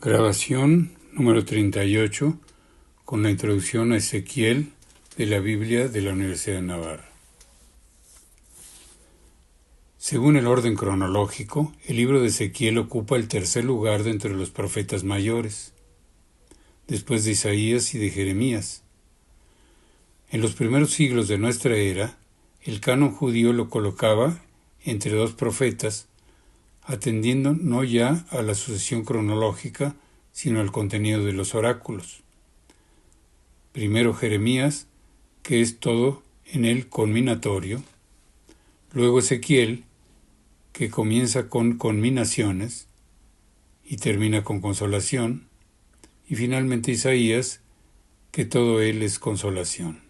Grabación número 38 con la introducción a Ezequiel de la Biblia de la Universidad de Navarra. Según el orden cronológico, el libro de Ezequiel ocupa el tercer lugar de entre los profetas mayores, después de Isaías y de Jeremías. En los primeros siglos de nuestra era, el canon judío lo colocaba entre dos profetas, atendiendo no ya a la sucesión cronológica, sino al contenido de los oráculos. Primero Jeremías, que es todo en el conminatorio, luego Ezequiel, que comienza con conminaciones y termina con consolación, y finalmente Isaías, que todo él es consolación.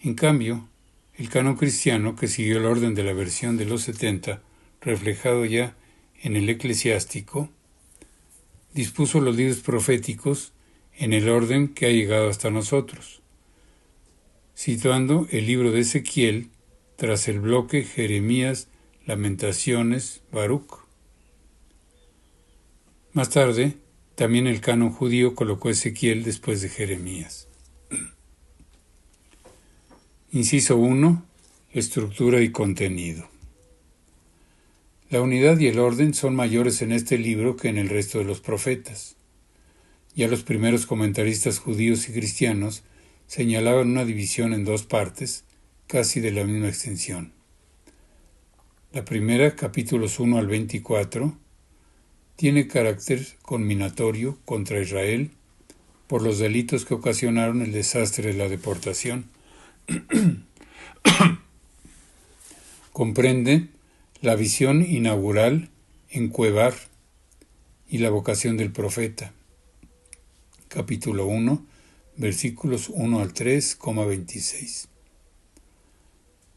En cambio, el canon cristiano, que siguió el orden de la versión de los 70, reflejado ya en el eclesiástico, dispuso los libros proféticos en el orden que ha llegado hasta nosotros, situando el libro de Ezequiel tras el bloque Jeremías, Lamentaciones, Baruch. Más tarde, también el canon judío colocó Ezequiel después de Jeremías. Inciso 1. Estructura y contenido. La unidad y el orden son mayores en este libro que en el resto de los profetas. Ya los primeros comentaristas judíos y cristianos señalaban una división en dos partes, casi de la misma extensión. La primera, capítulos 1 al 24, tiene carácter conminatorio contra Israel por los delitos que ocasionaron el desastre de la deportación. Comprende la visión inaugural en Cuevar y la vocación del profeta. Capítulo 1, versículos 1 al 3,26.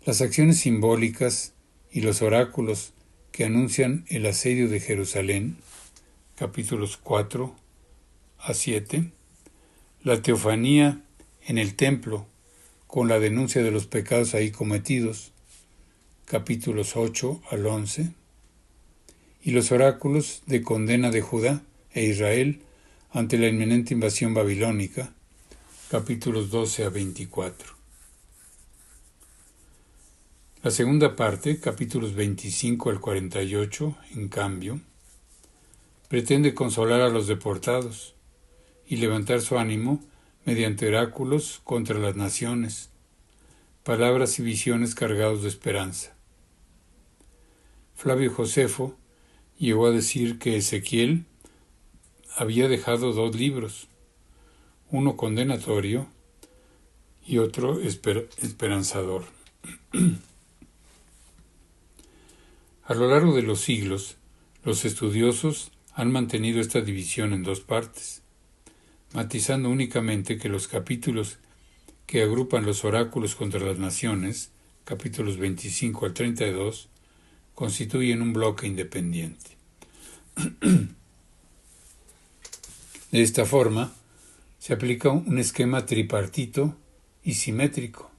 Las acciones simbólicas y los oráculos que anuncian el asedio de Jerusalén, capítulos 4 a 7, la teofanía en el templo con la denuncia de los pecados ahí cometidos, capítulos 8 al 11, y los oráculos de condena de Judá e Israel ante la inminente invasión babilónica, capítulos 12 a 24. La segunda parte, capítulos 25 al 48, en cambio, pretende consolar a los deportados y levantar su ánimo mediante oráculos contra las naciones, palabras y visiones cargados de esperanza. Flavio Josefo llegó a decir que Ezequiel había dejado dos libros, uno condenatorio y otro esperanzador. A lo largo de los siglos, los estudiosos han mantenido esta división en dos partes, matizando únicamente que los capítulos que agrupan los oráculos contra las naciones, capítulos 25 al 32, constituyen un bloque independiente. De esta forma, se aplica un esquema tripartito y simétrico.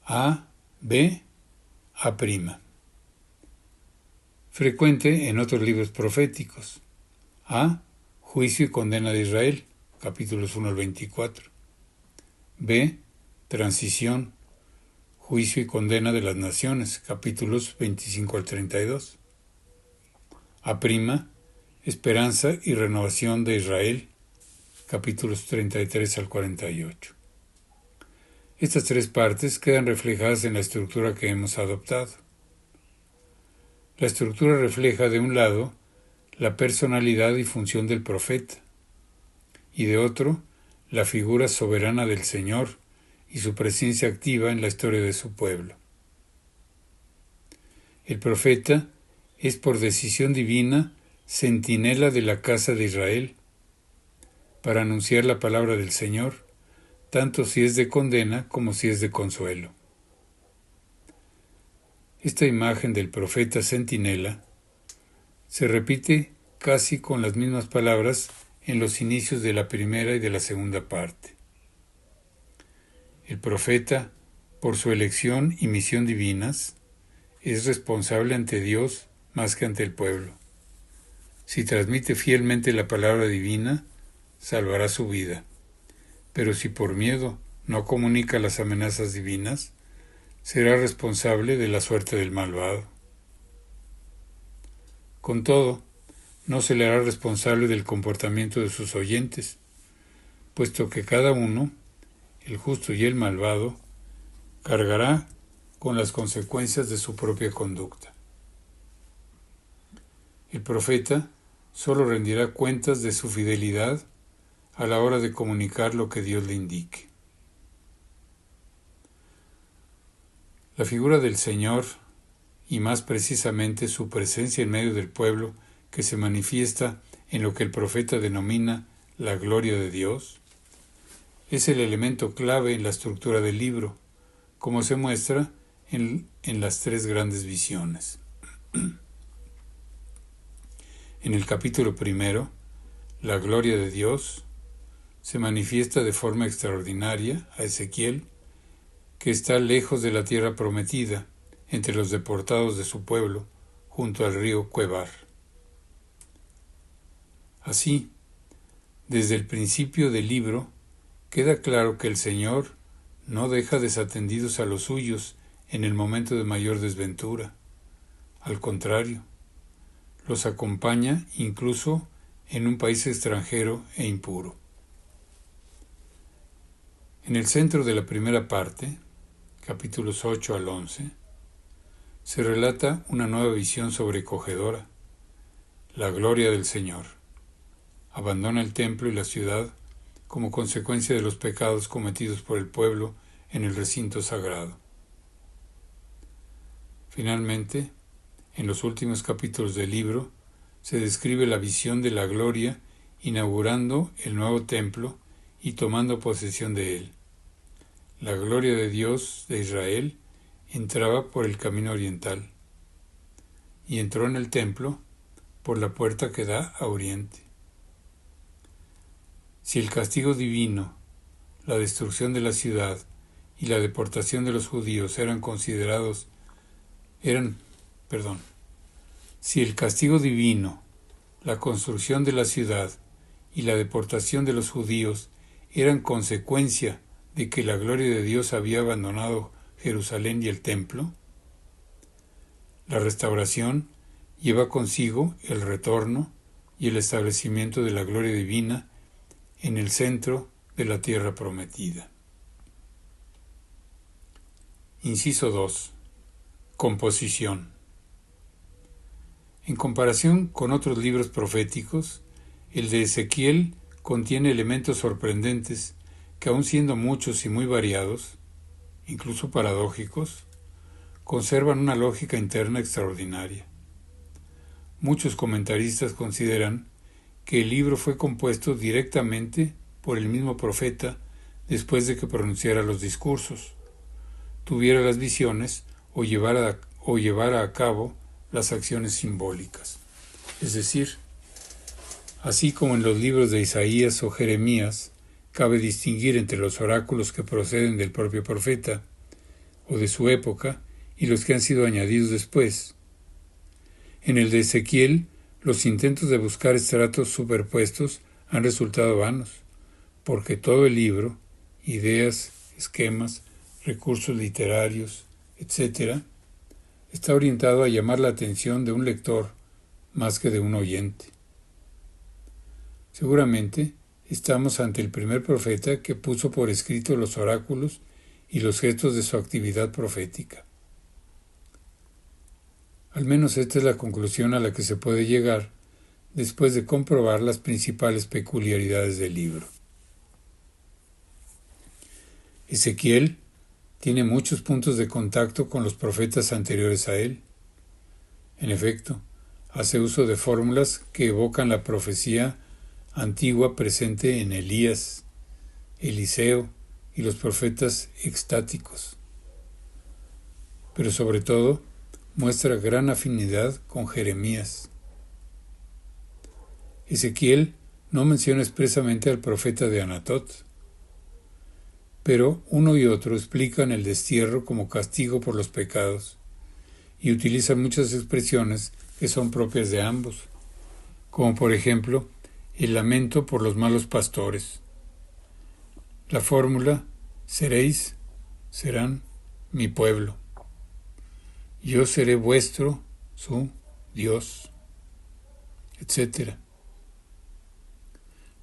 A, B, A'. Frecuente en otros libros proféticos. A, juicio y condena de Israel, capítulos 1 al 24. B, transición, juicio y condena de las naciones, capítulos 25 al 32. A', esperanza y renovación de Israel, capítulos 33 al 48. Estas tres partes quedan reflejadas en la estructura que hemos adoptado. La estructura refleja, de un lado, la personalidad y función del profeta, y de otro, la figura soberana del Señor y su presencia activa en la historia de su pueblo. El profeta es, por decisión divina, centinela de la casa de Israel, para anunciar la palabra del Señor, tanto si es de condena como si es de consuelo. Esta imagen del profeta centinela se repite casi con las mismas palabras en los inicios de la primera y de la segunda parte. El profeta, por su elección y misión divinas, es responsable ante Dios más que ante el pueblo. Si transmite fielmente la palabra divina, salvará su vida. Pero si por miedo no comunica las amenazas divinas, será responsable de la suerte del malvado. Con todo, no se le hará responsable del comportamiento de sus oyentes, puesto que cada uno, el justo y el malvado, cargará con las consecuencias de su propia conducta. El profeta solo rendirá cuentas de su fidelidad a la hora de comunicar lo que Dios le indique. La figura del Señor, y más precisamente su presencia en medio del pueblo, que se manifiesta en lo que el profeta denomina la gloria de Dios, es el elemento clave en la estructura del libro, como se muestra en las tres grandes visiones. En el capítulo 1, la gloria de Dios se manifiesta de forma extraordinaria a Ezequiel, que está lejos de la tierra prometida, entre los deportados de su pueblo, junto al río Quebar. Así, desde el principio del libro, queda claro que el Señor no deja desatendidos a los suyos en el momento de mayor desventura. Al contrario, los acompaña incluso en un país extranjero e impuro. En el centro de la primera parte, capítulos 8 al 11, se relata una nueva visión sobrecogedora, la gloria del Señor. Abandona el templo y la ciudad como consecuencia de los pecados cometidos por el pueblo en el recinto sagrado. Finalmente, en los últimos capítulos del libro, se describe la visión de la gloria inaugurando el nuevo templo y tomando posesión de él. La gloria de Dios de Israel entraba por el camino oriental y entró en el templo por la puerta que da a oriente. Si el castigo divino, la destrucción de la ciudad y la deportación de los judíos si el castigo divino, la construcción de la ciudad y la deportación de los judíos eran consecuencia de que la gloria de Dios había abandonado Jerusalén y el templo, la restauración lleva consigo el retorno y el establecimiento de la gloria divina en el centro de la tierra prometida. Inciso 2. Composición. En comparación con otros libros proféticos, el de Ezequiel contiene elementos sorprendentes que, aun siendo muchos y muy variados, incluso paradójicos, conservan una lógica interna extraordinaria. Muchos comentaristas consideran que el libro fue compuesto directamente por el mismo profeta después de que pronunciara los discursos, tuviera las visiones o llevara a cabo las acciones simbólicas. Es decir, así como en los libros de Isaías o Jeremías cabe distinguir entre los oráculos que proceden del propio profeta o de su época y los que han sido añadidos después, en el de Ezequiel los intentos de buscar estratos superpuestos han resultado vanos, porque todo el libro, ideas, esquemas, recursos literarios, etc., está orientado a llamar la atención de un lector más que de un oyente. Seguramente estamos ante el primer profeta que puso por escrito los oráculos y los gestos de su actividad profética. Al menos esta es la conclusión a la que se puede llegar después de comprobar las principales peculiaridades del libro. Ezequiel tiene muchos puntos de contacto con los profetas anteriores a él. En efecto, hace uso de fórmulas que evocan la profecía antigua presente en Elías, Eliseo y los profetas extáticos. Pero sobre todo, muestra gran afinidad con Jeremías. Ezequiel no menciona expresamente al profeta de Anatot, pero uno y otro explican el destierro como castigo por los pecados y utilizan muchas expresiones que son propias de ambos, como por ejemplo el lamento por los malos pastores. La fórmula seréis, serán mi pueblo. Yo seré vuestro, su Dios, etc.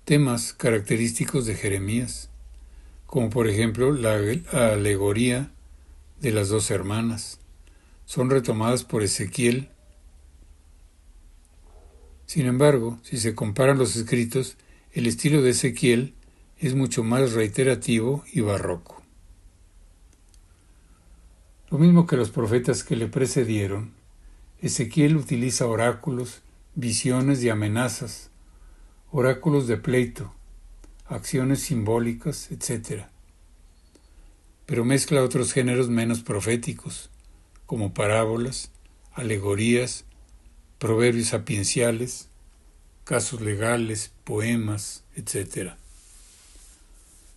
Temas característicos de Jeremías, como por ejemplo la alegoría de las dos hermanas, son retomadas por Ezequiel. Sin embargo, si se comparan los escritos, el estilo de Ezequiel es mucho más reiterativo y barroco. Lo mismo que los profetas que le precedieron, Ezequiel utiliza oráculos, visiones y amenazas, oráculos de pleito, acciones simbólicas, etc. Pero mezcla otros géneros menos proféticos, como parábolas, alegorías, proverbios sapienciales, casos legales, poemas, etc.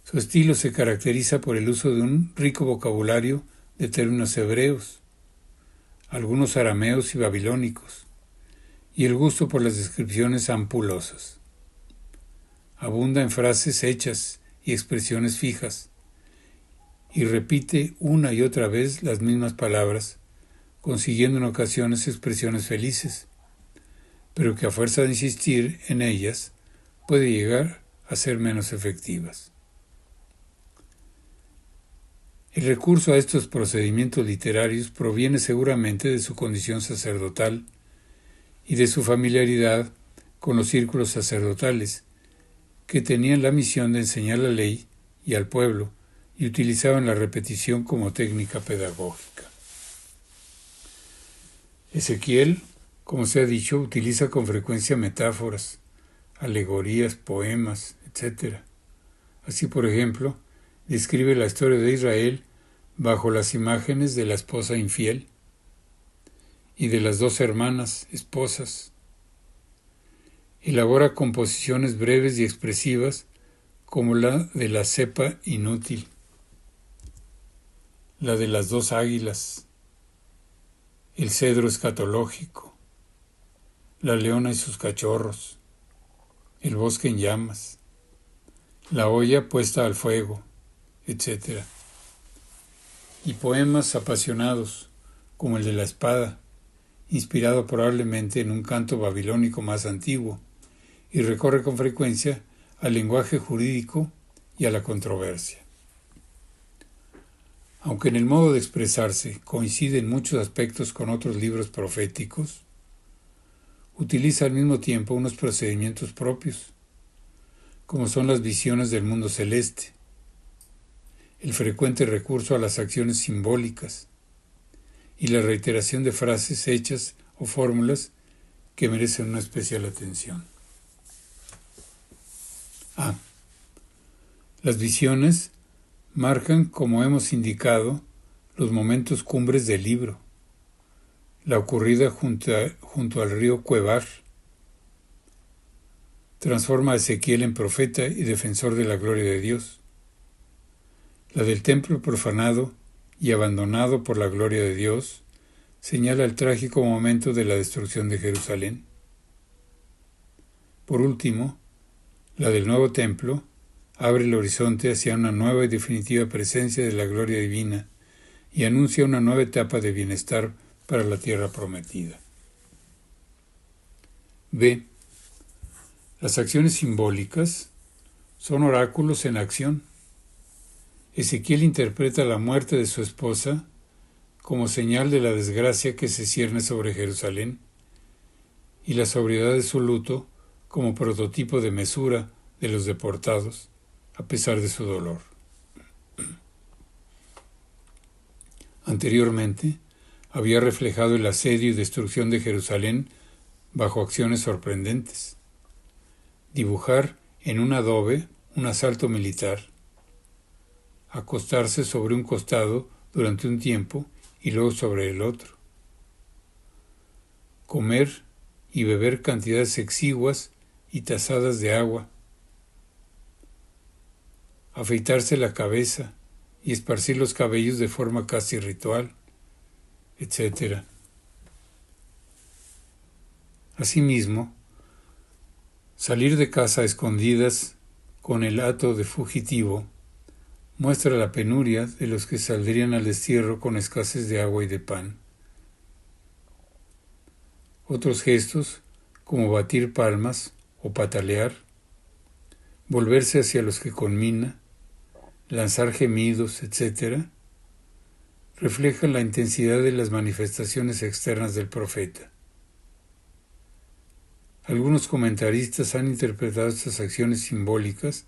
Su estilo se caracteriza por el uso de un rico vocabulario de términos hebreos, algunos arameos y babilónicos, y el gusto por las descripciones ampulosas. Abunda en frases hechas y expresiones fijas, y repite una y otra vez las mismas palabras, consiguiendo en ocasiones expresiones felices, pero que a fuerza de insistir en ellas puede llegar a ser menos efectivas. El recurso a estos procedimientos literarios proviene seguramente de su condición sacerdotal y de su familiaridad con los círculos sacerdotales, que tenían la misión de enseñar la ley y al pueblo y utilizaban la repetición como técnica pedagógica. Ezequiel, como se ha dicho, utiliza con frecuencia metáforas, alegorías, poemas, etc. Así, por ejemplo, describe la historia de Israel bajo las imágenes de la esposa infiel y de las dos hermanas esposas. Elabora composiciones breves y expresivas como la de la cepa inútil, la de las dos águilas, el cedro escatológico, la leona y sus cachorros, el bosque en llamas, la olla puesta al fuego, etc. Y poemas apasionados, como el de la espada, inspirado probablemente en un canto babilónico más antiguo, y recorre con frecuencia al lenguaje jurídico y a la controversia. Aunque en el modo de expresarse coincide en muchos aspectos con otros libros proféticos, utiliza al mismo tiempo unos procedimientos propios, como son las visiones del mundo celeste, el frecuente recurso a las acciones simbólicas y la reiteración de frases hechas o fórmulas que merecen una especial atención. Las visiones marcan, como hemos indicado, los momentos cumbres del libro. La ocurrida junto al río Quebar transforma a Ezequiel en profeta y defensor de la gloria de Dios. La del templo profanado y abandonado por la gloria de Dios señala el trágico momento de la destrucción de Jerusalén. Por último, la del nuevo templo abre el horizonte hacia una nueva y definitiva presencia de la gloria divina y anuncia una nueva etapa de bienestar para la tierra prometida. B. Las acciones simbólicas son oráculos en acción. Ezequiel interpreta la muerte de su esposa como señal de la desgracia que se cierne sobre Jerusalén y la sobriedad de su luto como prototipo de mesura de los deportados, a pesar de su dolor. Anteriormente, había reflejado el asedio y destrucción de Jerusalén bajo acciones sorprendentes. Dibujar en un adobe un asalto militar, acostarse sobre un costado durante un tiempo y luego sobre el otro, comer y beber cantidades exiguas y tazadas de agua, afeitarse la cabeza y esparcir los cabellos de forma casi ritual, etc. Asimismo, Salir de casa a escondidas con el hato de fugitivo muestra la penuria de los que saldrían al destierro con escasez de agua y de pan. Otros gestos, como batir palmas o patalear, volverse hacia los que conmina, lanzar gemidos, etc., reflejan la intensidad de las manifestaciones externas del profeta. Algunos comentaristas han interpretado estas acciones simbólicas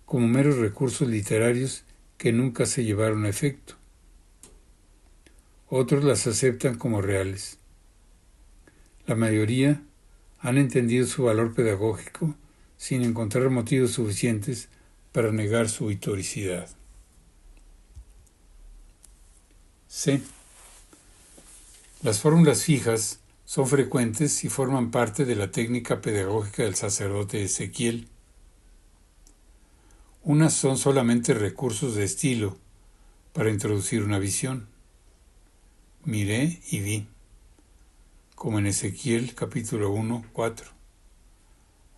como meros recursos literarios que nunca se llevaron a efecto. Otros las aceptan como reales. La mayoría han entendido su valor pedagógico sin encontrar motivos suficientes para negar su historicidad. C. Las fórmulas fijas son frecuentes y forman parte de la técnica pedagógica del sacerdote Ezequiel. Unas son solamente recursos de estilo para introducir una visión. Miré y vi, como en Ezequiel capítulo 1, 4,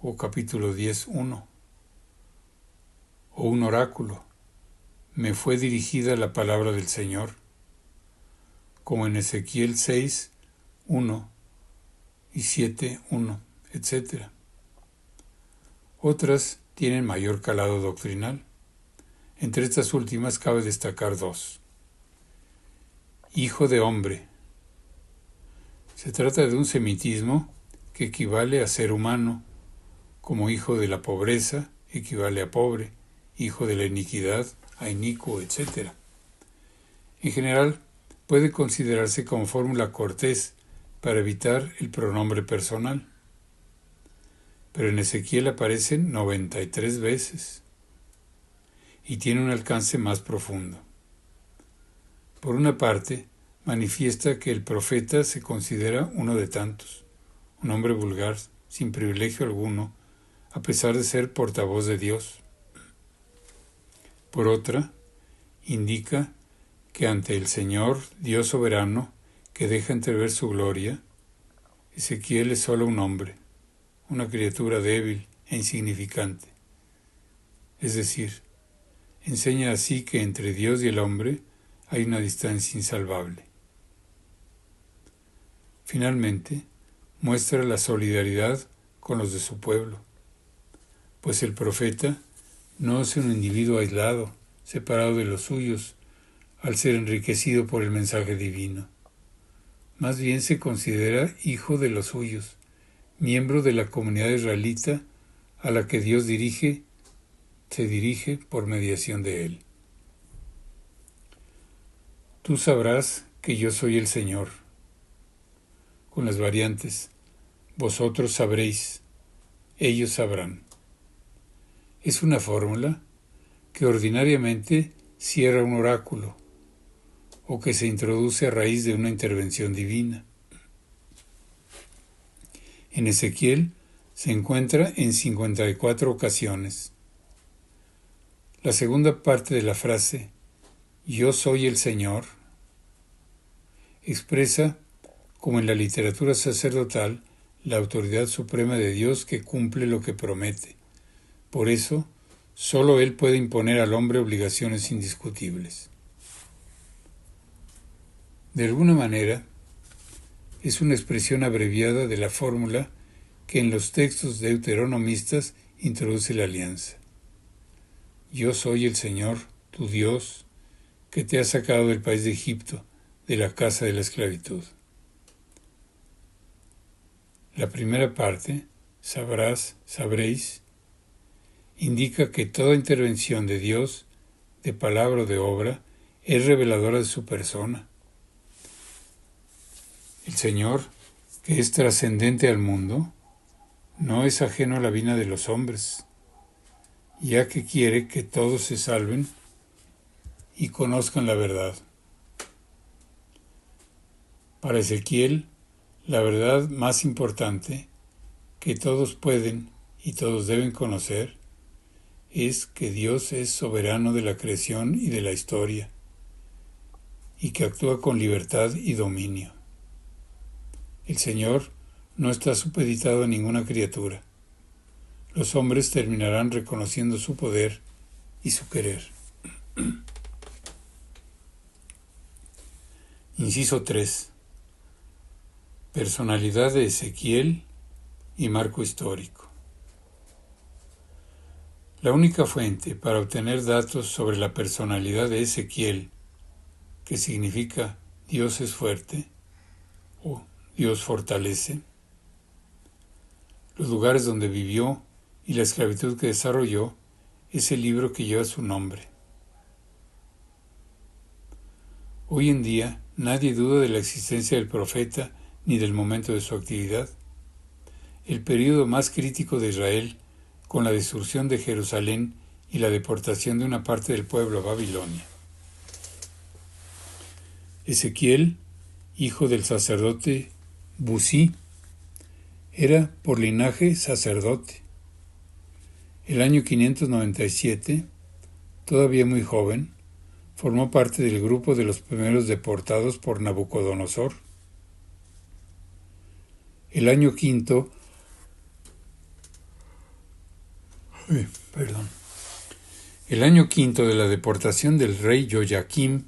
o capítulo 10, 1, o un oráculo. Me fue dirigida la palabra del Señor, como en Ezequiel 6, 1 y 7, 1, etc. Otras tienen mayor calado doctrinal. Entre estas últimas cabe destacar dos. Hijo de hombre. Se trata de un semitismo que equivale a ser humano, como hijo de la pobreza equivale a pobre, hijo de la iniquidad a inicuo, etc. En general, puede considerarse como fórmula cortés para evitar el pronombre personal. Pero en Ezequiel aparecen 93 veces y tiene un alcance más profundo. Por una parte, manifiesta que el profeta se considera uno de tantos, un hombre vulgar, sin privilegio alguno, a pesar de ser portavoz de Dios. Por otra, indica que ante el Señor, Dios soberano, que deja entrever su gloria, Ezequiel es solo un hombre, una criatura débil e insignificante. Es decir, enseña así que entre Dios y el hombre hay una distancia insalvable. Finalmente, muestra la solidaridad con los de su pueblo, pues el profeta no es un individuo aislado, separado de los suyos, al ser enriquecido por el mensaje divino. Más bien se considera hijo de los suyos, miembro de la comunidad israelita a la que Dios se dirige por mediación de él. Tú sabrás que yo soy el Señor, con las variantes, vosotros sabréis, ellos sabrán. Es una fórmula que ordinariamente cierra un oráculo o que se introduce a raíz de una intervención divina. En Ezequiel se encuentra en 54 ocasiones. La segunda parte de la frase, yo soy el Señor, expresa, como en la literatura sacerdotal, la autoridad suprema de Dios que cumple lo que promete. Por eso, solo Él puede imponer al hombre obligaciones indiscutibles. De alguna manera, es una expresión abreviada de la fórmula que en los textos deuteronomistas introduce la alianza. Yo soy el Señor, tu Dios, que te ha sacado del país de Egipto, de la casa de la esclavitud. La primera parte, sabrás, sabréis, indica que toda intervención de Dios, de palabra o de obra, es reveladora de su persona. El Señor, que es trascendente al mundo, no es ajeno a la vida de los hombres, ya que quiere que todos se salven y conozcan la verdad. Para Ezequiel, la verdad más importante que todos pueden y todos deben conocer es que Dios es soberano de la creación y de la historia y que actúa con libertad y dominio. El Señor no está supeditado a ninguna criatura. los hombres terminarán reconociendo su poder y su querer. Inciso 3. Personalidad de Ezequiel y marco histórico. La única fuente para obtener datos sobre la personalidad de Ezequiel, que significa Dios es fuerte o Dios fortalece, los lugares donde vivió y la esclavitud que desarrolló, es el libro que lleva su nombre. Hoy en día nadie duda de la existencia del profeta ni del momento de su actividad. El período más crítico de Israel, con la destrucción de Jerusalén y la deportación de una parte del pueblo a Babilonia. Ezequiel, hijo del sacerdote Busí, era por linaje sacerdote. El año 597, todavía muy joven, formó parte del grupo de los primeros deportados por Nabucodonosor. El año quinto de la deportación del rey Joyaquim,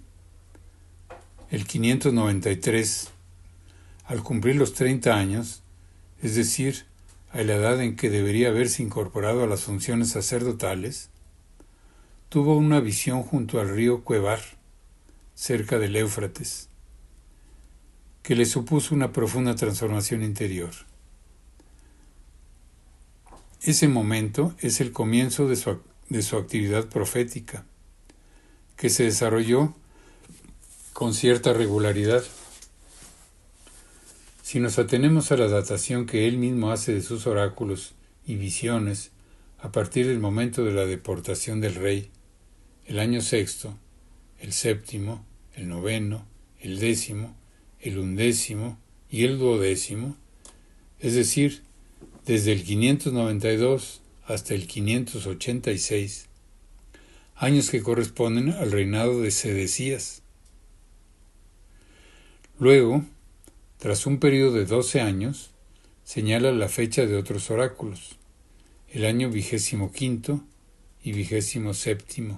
el 593, al cumplir los 30 años, es decir, a la edad en que debería haberse incorporado a las funciones sacerdotales, tuvo una visión junto al río Quebar, cerca del Éufrates, que le supuso una profunda transformación interior. Ese momento es el comienzo de su actividad profética, que se desarrolló con cierta regularidad. Si nos atenemos a la datación que él mismo hace de sus oráculos y visiones a partir del momento de la deportación del rey, el año sexto, el séptimo, el noveno, el décimo, el undécimo y el duodécimo, es decir, desde el 592 hasta el 586, años que corresponden al reinado de Sedecías. Luego, tras un periodo de 12 años, señala la fecha de otros oráculos, el año 25 y 27,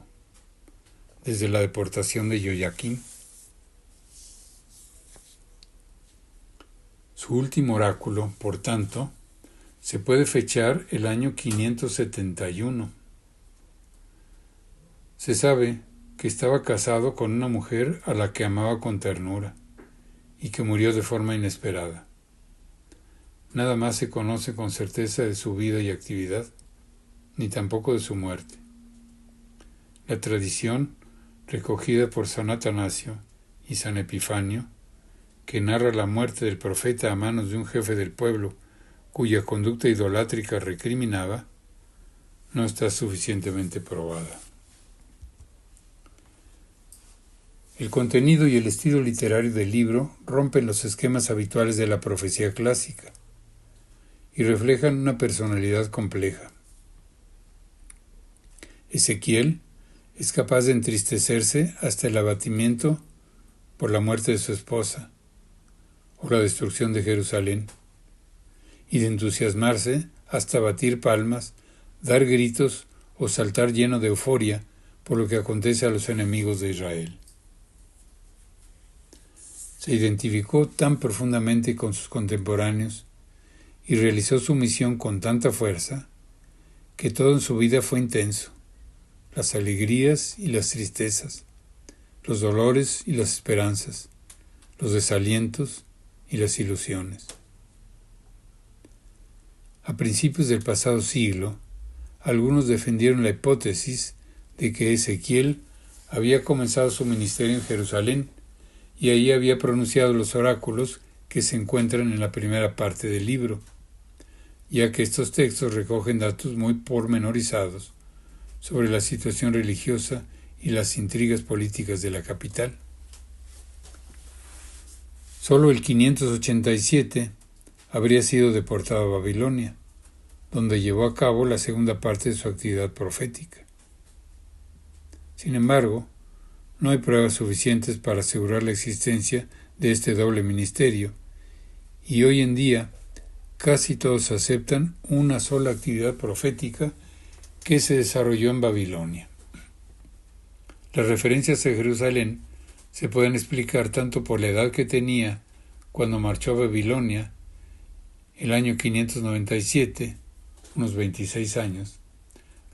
desde la deportación de Joyaquim. Su último oráculo, por tanto, se puede fechar el año 571. Se sabe que estaba casado con una mujer a la que amaba con ternura y que murió de forma inesperada. Nada más se conoce con certeza de su vida y actividad, ni tampoco de su muerte. La tradición, recogida por San Atanasio y San Epifanio, que narra la muerte del profeta a manos de un jefe del pueblo cuya conducta idolátrica recriminaba, no está suficientemente probada. El contenido y el estilo literario del libro rompen los esquemas habituales de la profecía clásica y reflejan una personalidad compleja. Ezequiel es capaz de entristecerse hasta el abatimiento por la muerte de su esposa o la destrucción de Jerusalén, y de entusiasmarse hasta batir palmas, dar gritos o saltar lleno de euforia por lo que acontece a los enemigos de Israel. Se identificó tan profundamente con sus contemporáneos y realizó su misión con tanta fuerza que todo en su vida fue intenso, las alegrías y las tristezas, los dolores y las esperanzas, los desalientos y las ilusiones. A principios del pasado siglo, algunos defendieron la hipótesis de que Ezequiel había comenzado su ministerio en Jerusalén y ahí había pronunciado los oráculos que se encuentran en la primera parte del libro, ya que estos textos recogen datos muy pormenorizados sobre la situación religiosa y las intrigas políticas de la capital. Solo el 587 habría sido deportado a Babilonia, donde llevó a cabo la segunda parte de su actividad profética. Sin embargo, no hay pruebas suficientes para asegurar la existencia de este doble ministerio, y hoy en día casi todos aceptan una sola actividad profética que se desarrolló en Babilonia. Las referencias a Jerusalén se pueden explicar tanto por la edad que tenía cuando marchó a Babilonia, el año 597, unos 26 años,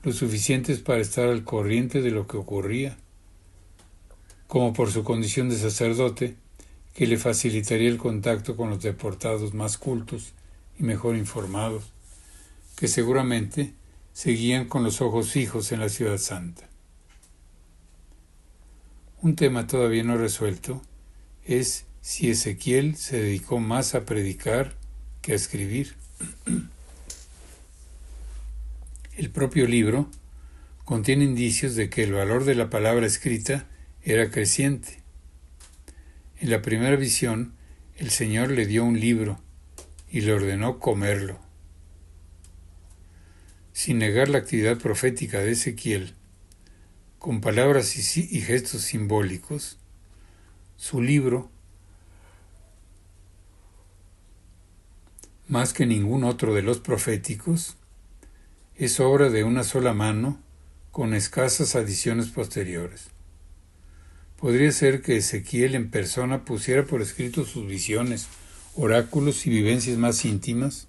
lo suficientes para estar al corriente de lo que ocurría, como por su condición de sacerdote, que le facilitaría el contacto con los deportados más cultos y mejor informados, que seguramente seguían con los ojos fijos en la ciudad santa. Un tema todavía no resuelto es si Ezequiel se dedicó más a predicar que a escribir. El propio libro contiene indicios de que el valor de la palabra escrita era creciente. En la primera visión, el Señor le dio un libro y le ordenó comerlo. Sin negar la actividad profética de Ezequiel, con palabras y gestos simbólicos, su libro, más que ningún otro de los proféticos, es obra de una sola mano con escasas adiciones posteriores. Podría ser que Ezequiel en persona pusiera por escrito sus visiones, oráculos y vivencias más íntimas,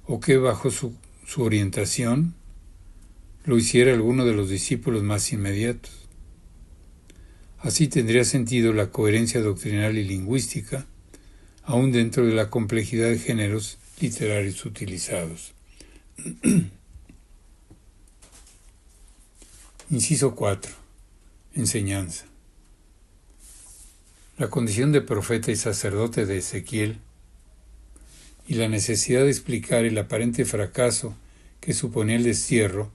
o que bajo su orientación lo hiciera alguno de los discípulos más inmediatos. Así tendría sentido la coherencia doctrinal y lingüística, aún dentro de la complejidad de géneros literarios utilizados. Inciso 4. Enseñanza. La condición de profeta y sacerdote de Ezequiel y la necesidad de explicar el aparente fracaso que suponía el destierro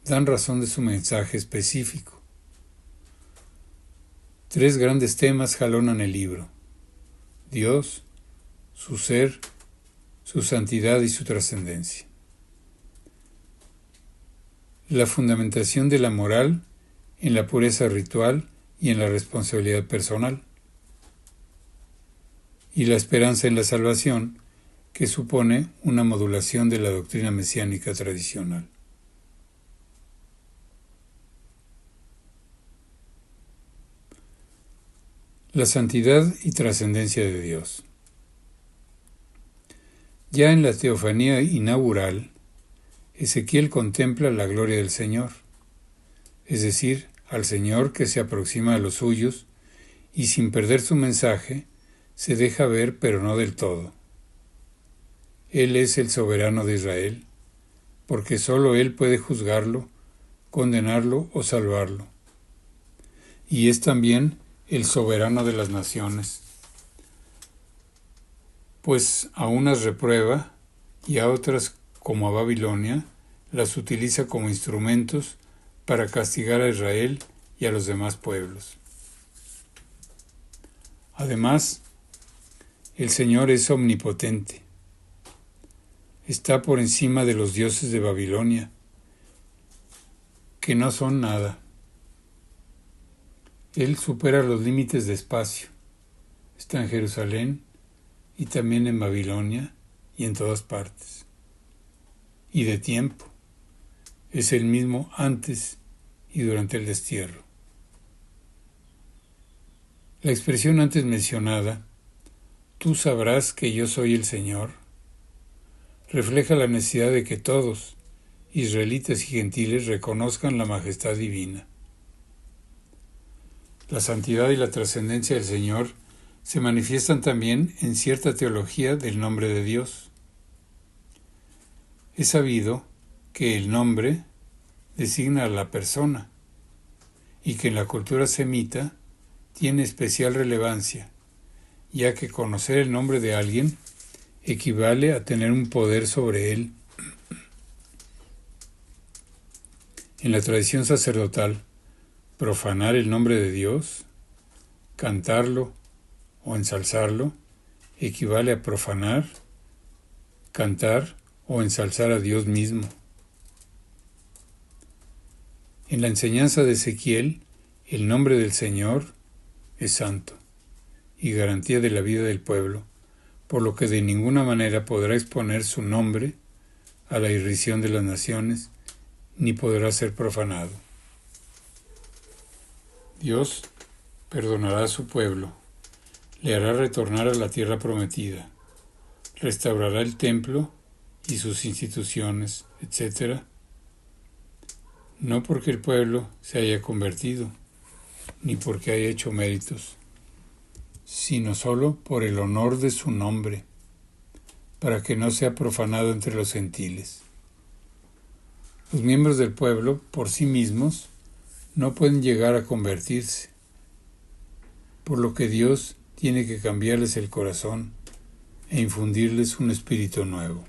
dan razón de su mensaje específico. 3 grandes temas jalonan el libro: Dios, su ser, su santidad y su trascendencia. La fundamentación de la moral en la pureza ritual y en la responsabilidad personal. Y la esperanza en la salvación, que supone una modulación de la doctrina mesiánica tradicional. La santidad y trascendencia de Dios. Ya en la teofanía inaugural, Ezequiel contempla la gloria del Señor, es decir, al Señor que se aproxima a los suyos y sin perder su mensaje, se deja ver pero no del todo. Él es el soberano de Israel, porque sólo Él puede juzgarlo, condenarlo o salvarlo. Y es también el soberano de las naciones, pues a unas reprueba y a otras, como a Babilonia, las utiliza como instrumentos para castigar a Israel y a los demás pueblos. Además, el Señor es omnipotente. Está por encima de los dioses de Babilonia, que no son nada. Él supera los límites de espacio. Está en Jerusalén y también en Babilonia y en todas partes. Y de tiempo. Es el mismo antes y durante el destierro. La expresión antes mencionada, tú sabrás que yo soy el Señor, refleja la necesidad de que todos, israelitas y gentiles, reconozcan la majestad divina. La santidad y la trascendencia del Señor se manifiestan también en cierta teología del nombre de Dios. Es sabido que el nombre designa a la persona y que en la cultura semita tiene especial relevancia, ya que conocer el nombre de alguien equivale a tener un poder sobre él. En la tradición sacerdotal, profanar el nombre de Dios, cantarlo o ensalzarlo, equivale a profanar, cantar o ensalzar a Dios mismo. En la enseñanza de Ezequiel, el nombre del Señor es santo y garantía de la vida del pueblo, por lo que de ninguna manera podrá exponer su nombre a la irrisión de las naciones, ni podrá ser profanado. Dios perdonará a su pueblo, le hará retornar a la tierra prometida, restaurará el templo y sus instituciones, etc., no porque el pueblo se haya convertido, ni porque haya hecho méritos, sino solo por el honor de su nombre, para que no sea profanado entre los gentiles. Los miembros del pueblo, por sí mismos, no pueden llegar a convertirse, por lo que Dios tiene que cambiarles el corazón e infundirles un espíritu nuevo.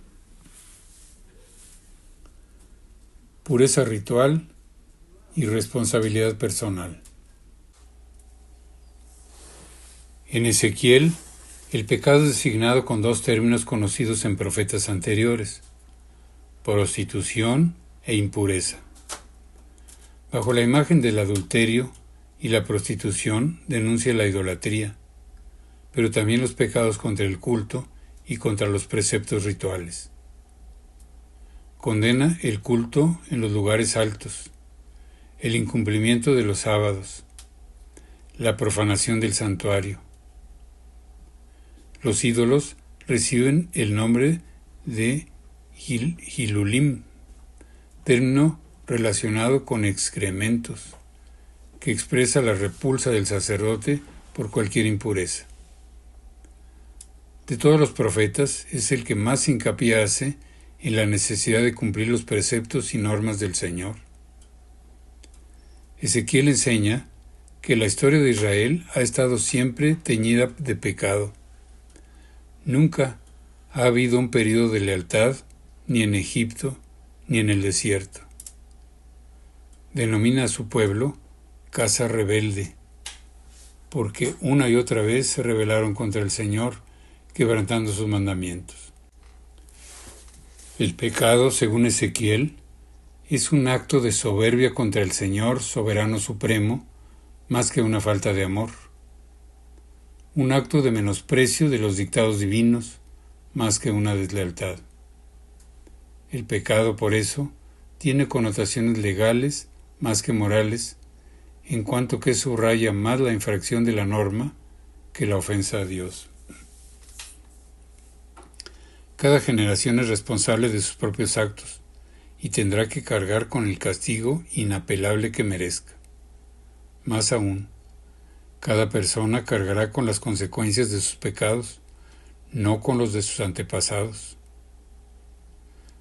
Pureza ritual y responsabilidad personal. En Ezequiel, el pecado es designado con dos términos conocidos en profetas anteriores: prostitución e impureza. Bajo la imagen del adulterio y la prostitución denuncia la idolatría, pero también los pecados contra el culto y contra los preceptos rituales. Condena el culto en los lugares altos, el incumplimiento de los sábados, la profanación del santuario. Los ídolos reciben el nombre de Hilulim, término relacionado con excrementos, que expresa la repulsa del sacerdote por cualquier impureza. De todos los profetas es el que más hincapié hace en la necesidad de cumplir los preceptos y normas del Señor. Ezequiel enseña que la historia de Israel ha estado siempre teñida de pecado. Nunca ha habido un periodo de lealtad, ni en Egipto, ni en el desierto. Denomina a su pueblo casa rebelde, porque una y otra vez se rebelaron contra el Señor, quebrantando sus mandamientos. El pecado, según Ezequiel, es un acto de soberbia contra el Señor soberano supremo, más que una falta de amor. Un acto de menosprecio de los dictados divinos, más que una deslealtad. El pecado, por eso, tiene connotaciones legales más que morales, en cuanto que subraya más la infracción de la norma que la ofensa a Dios. Cada generación es responsable de sus propios actos y tendrá que cargar con el castigo inapelable que merezca. Más aún, cada persona cargará con las consecuencias de sus pecados, no con los de sus antepasados.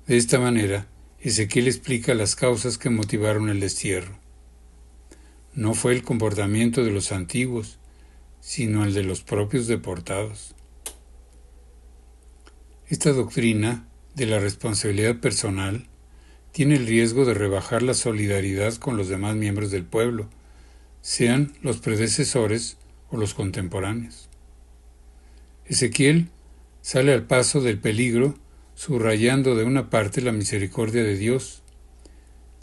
De esta manera, Ezequiel explica las causas que motivaron el destierro. No fue el comportamiento de los antiguos, sino el de los propios deportados. Esta doctrina de la responsabilidad personal tiene el riesgo de rebajar la solidaridad con los demás miembros del pueblo, sean los predecesores o los contemporáneos. Ezequiel sale al paso del peligro, subrayando de una parte la misericordia de Dios,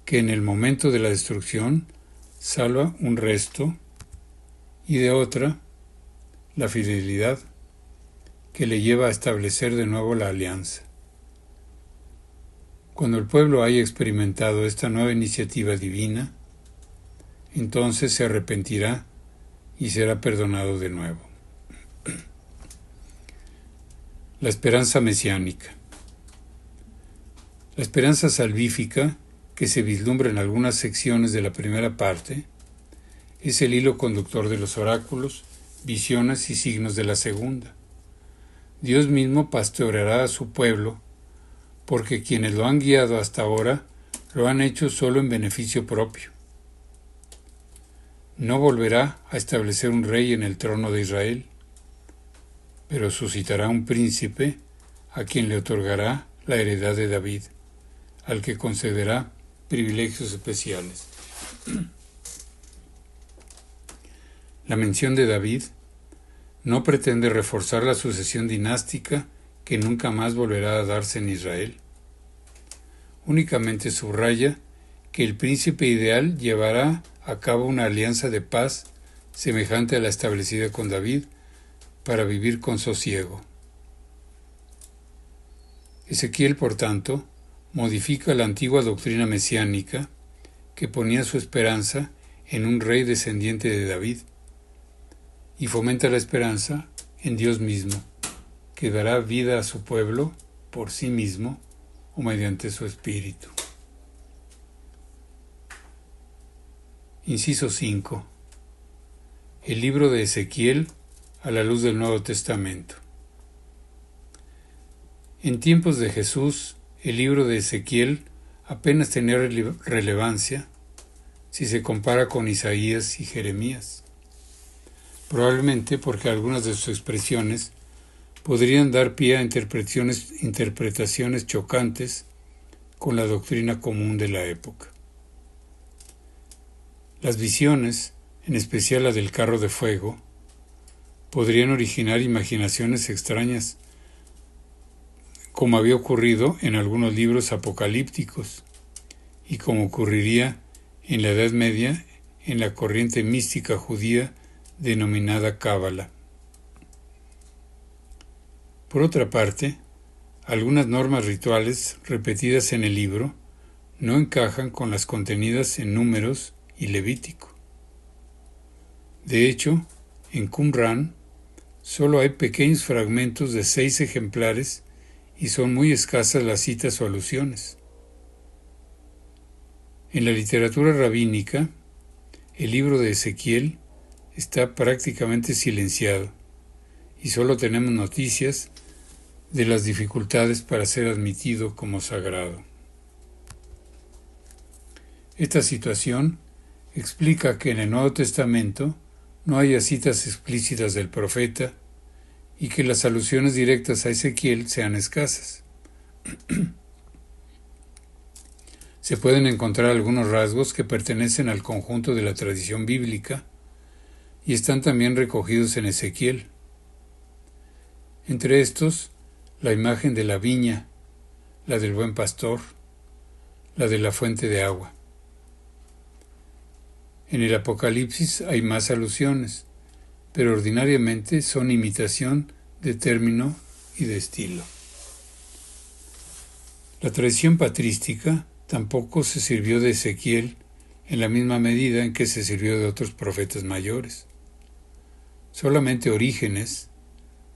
que en el momento de la destrucción salva un resto, y de otra, la fidelidad, que le lleva a establecer de nuevo la alianza. Cuando el pueblo haya experimentado esta nueva iniciativa divina, entonces se arrepentirá y será perdonado de nuevo. La esperanza mesiánica. La esperanza salvífica, que se vislumbra en algunas secciones de la primera parte, es el hilo conductor de los oráculos, visiones y signos de la segunda. Dios mismo pastoreará a su pueblo, porque quienes lo han guiado hasta ahora lo han hecho solo en beneficio propio. No volverá a establecer un rey en el trono de Israel, pero suscitará un príncipe a quien le otorgará la heredad de David, al que concederá privilegios especiales. La mención de David no pretende reforzar la sucesión dinástica que nunca más volverá a darse en Israel. Únicamente subraya que el príncipe ideal llevará a cabo una alianza de paz semejante a la establecida con David para vivir con sosiego. Ezequiel, por tanto, modifica la antigua doctrina mesiánica que ponía su esperanza en un rey descendiente de David y fomenta la esperanza en Dios mismo, que dará vida a su pueblo por sí mismo o mediante su espíritu. Inciso 5. El libro de Ezequiel a la luz del Nuevo Testamento. En tiempos de Jesús, el libro de Ezequiel apenas tenía relevancia si se compara con Isaías y Jeremías, probablemente porque algunas de sus expresiones podrían dar pie a interpretaciones chocantes con la doctrina común de la época. Las visiones, en especial la del carro de fuego, podrían originar imaginaciones extrañas, como había ocurrido en algunos libros apocalípticos y como ocurriría en la Edad Media en la corriente mística judía denominada Cábala. Por otra parte, algunas normas rituales repetidas en el libro no encajan con las contenidas en Números y Levítico. De hecho, en Qumran solo hay pequeños fragmentos de 6 ejemplares y son muy escasas las citas o alusiones. En la literatura rabínica, el libro de Ezequiel está prácticamente silenciado y solo tenemos noticias de las dificultades para ser admitido como sagrado. Esta situación explica que en el Nuevo Testamento no haya citas explícitas del profeta y que las alusiones directas a Ezequiel sean escasas. Se pueden encontrar algunos rasgos que pertenecen al conjunto de la tradición bíblica y están también recogidos en Ezequiel. Entre estos, la imagen de la viña, la del buen pastor, la de la fuente de agua. En el Apocalipsis hay más alusiones, pero ordinariamente son imitación de término y de estilo. La tradición patrística tampoco se sirvió de Ezequiel en la misma medida en que se sirvió de otros profetas mayores. Solamente Orígenes,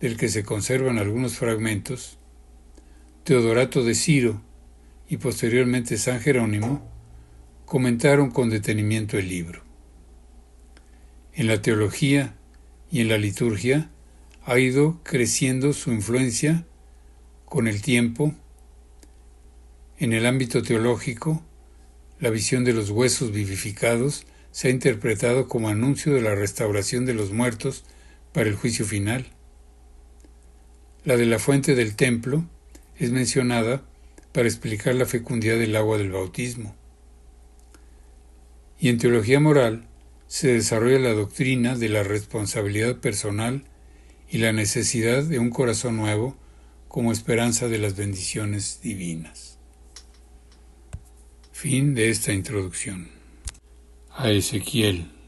del que se conservan algunos fragmentos, Teodorato de Ciro y posteriormente San Jerónimo comentaron con detenimiento el libro. En la teología y en la liturgia ha ido creciendo su influencia con el tiempo. En el ámbito teológico, la visión de los huesos vivificados se ha interpretado como anuncio de la restauración de los muertos para el juicio final. La de la fuente del templo es mencionada para explicar la fecundidad del agua del bautismo. Y en teología moral se desarrolla la doctrina de la responsabilidad personal y la necesidad de un corazón nuevo como esperanza de las bendiciones divinas. Fin de esta introducción. A Ezequiel.